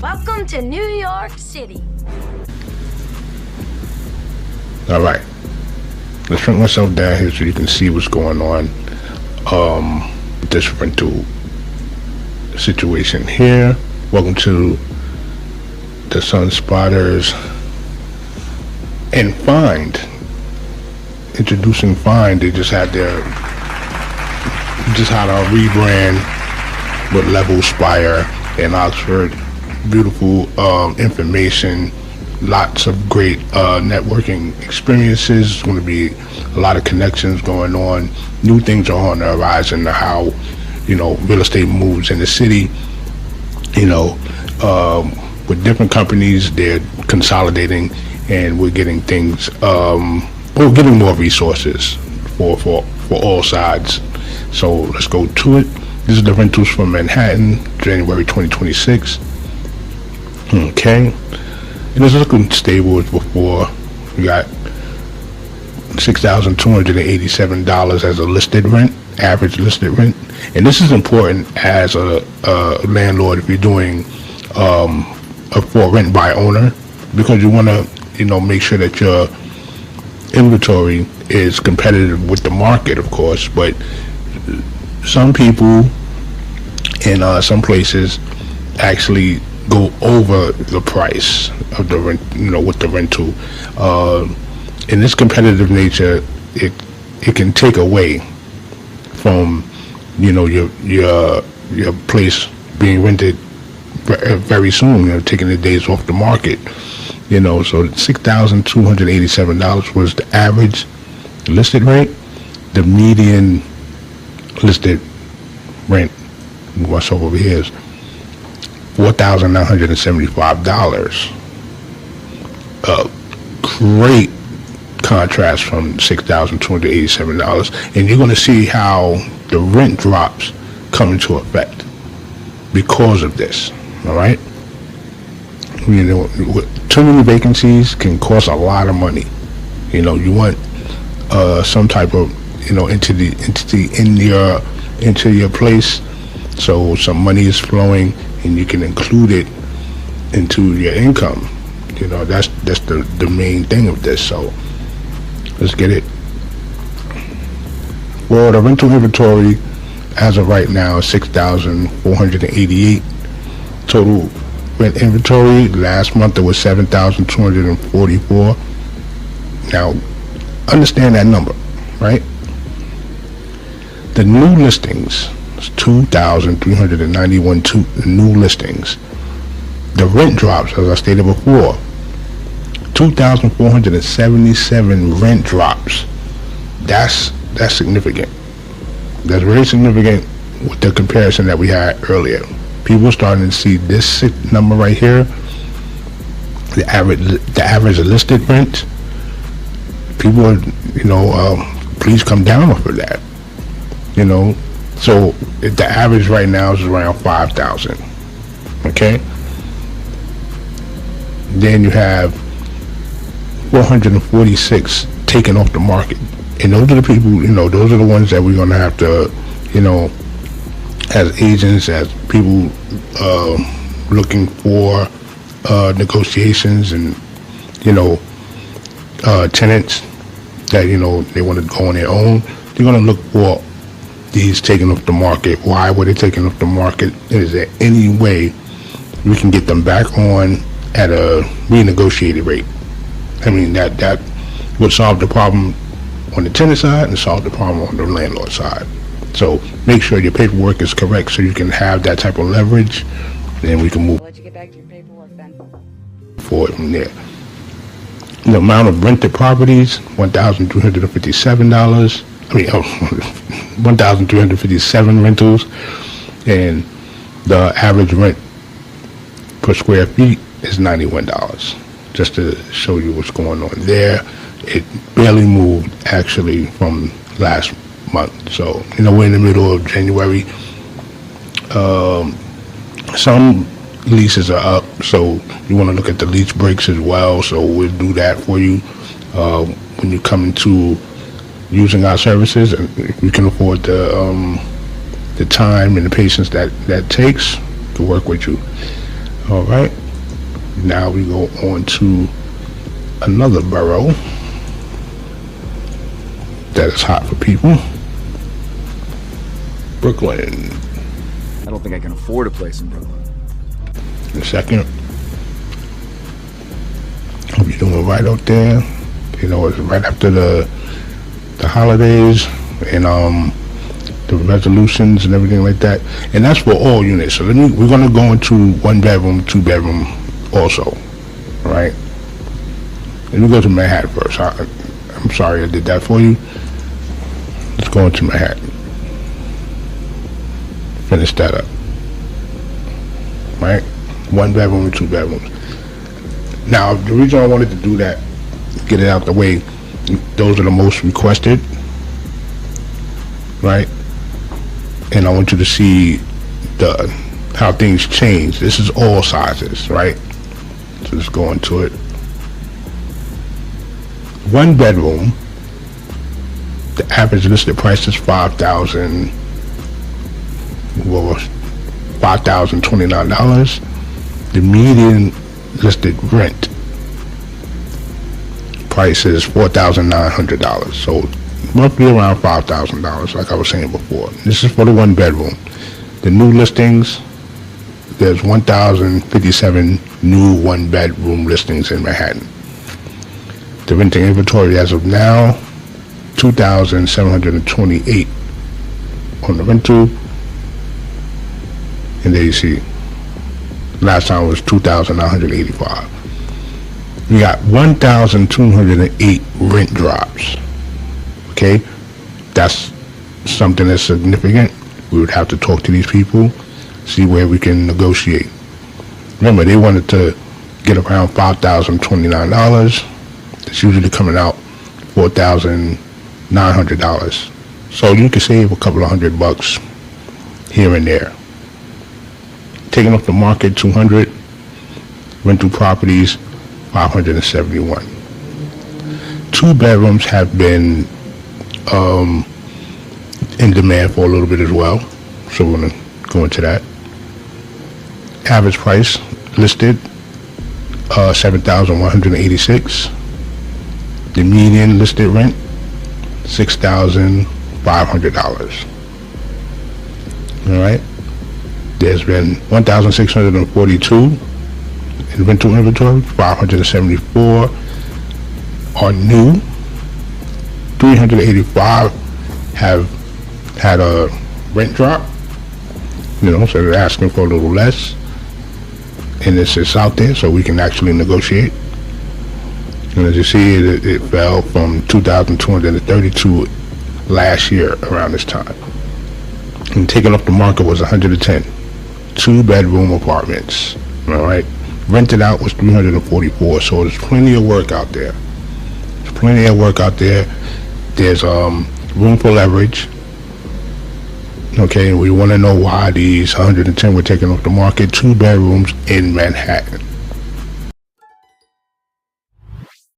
Welcome to New York City. All right, let's bring myself down here so you can see what's going on with this rental situation here. Welcome to the Sun Spotters and Find. Introducing Find. They just had a rebrand with Level, Spire, and Oxford. Beautiful information, lots of great networking experiences. There's going to be a lot of connections going on. New things are on the horizon. How real estate moves in the city. With different companies, they're consolidating, and we're getting things. We're getting more resources for all sides. So let's go to it. This is the rentals from Manhattan, January 2026. Okay, and it's looking stable as before. We got $6,287 as a listed rent, average listed rent. And this is important as a landlord if you're doing a for rent by owner, because you want to make sure that your inventory is competitive with the market, of course. But some people in some places actually go over the price of the rent, with the rental. In this competitive nature, it can take away from your place being rented very soon, taking the days off the market. So $6,287 was the average listed rate. The median listed rent, what's over here, is $4,975. Great contrast from $6,287, and you're going to see how the rent drops come into effect because of this. All right, too many vacancies can cost a lot of money. You want some type of entity into your place, so some money is flowing and you can include it into your income. That's the main thing of this. So let's get it. Well, the rental inventory as of right now is 6,488 total rent inventory. Last month it was 7,244. Now understand that number, right? The new listings is 2,391 new listings. The rent drops, as I stated before, 2,477 rent drops. That's significant. That's very significant with the comparison that we had earlier. People are starting to see this number right here, the average listed rent. People are, please come down off of that. So the average right now is around 5,000. Okay. Then you have 446 taken off the market, and those are the people. Those are the ones that we're gonna have to, as agents, as people looking for negotiations, and tenants that they want to go on their own. They're gonna look for these taken off the market. Why were they taken off the market? Is there any way we can get them back on at a renegotiated rate? I mean, that would solve the problem on the tenant side and solve the problem on the landlord side. So make sure your paperwork is correct so you can have that type of leverage, and we can move. I'll let you get back to your paperwork then. Forward from there. The amount of rented properties, $1,357. 1,357 rentals, and the average rent per square feet is $91. Just to show you what's going on there. It barely moved actually from last month. So we're in the middle of January. Some leases are up, so you want to look at the lease breaks as well. So we'll do that for you when you come into using our services, and if you can afford the time and the patience that takes to work with you. All right. Now we go on to another borough that is hot for people. Brooklyn. I don't think I can afford a place in Brooklyn. The second. Hope you're doing right out there. You know, it's right after the holidays and the resolutions and everything like that. And that's for all units. So we're gonna go into 1 bedroom, 2 bedroom also. All right. Let me go to Manhattan first. I'm sorry I did that for you. Let's go into Manhattan. Finish that up. Right? 1 bedroom and 2 bedrooms. Now, the reason I wanted to do that, get it out the way, those are the most requested, right? And I want you to see how things change. This is all sizes, right? So let's go into it. 1 bedroom, the average listed price is $5,029. The median listed rent price is $4,900. So roughly around $5,000, like I was saying before. This is for the 1 bedroom. The new listings, there's 1,057 new 1 bedroom listings in Manhattan. The renting inventory as of now, 2,728 on the rental. And there you see, last time was 2,985. We got 1,208 rent drops. Okay, that's something that's significant. We would have to talk to these people, see where we can negotiate. Remember, they wanted to get around $5,029. It's usually coming out $4,900. So you can save a couple of $100 here and there. Taking off the market, 200. Rental properties, 571. 2 bedrooms have been in demand for a little bit as well. So we're going to go into that. Average price listed, $7,186. The median listed rent, $6,500. All right. There's been 1,642 in rental inventory. 574 are new. 385 have had a rent drop. You know, so they're asking for a little less. And it's out there, so we can actually negotiate. And as you see, it fell from 2,232 last year around this time. And taken off the market was 110. 2 bedroom apartments. All right. Rented out was 344. So there's plenty of work out there. There's plenty of work out there. There's room for leverage. Okay, and we want to know why these 110 were taken off the market. 2 bedrooms in Manhattan.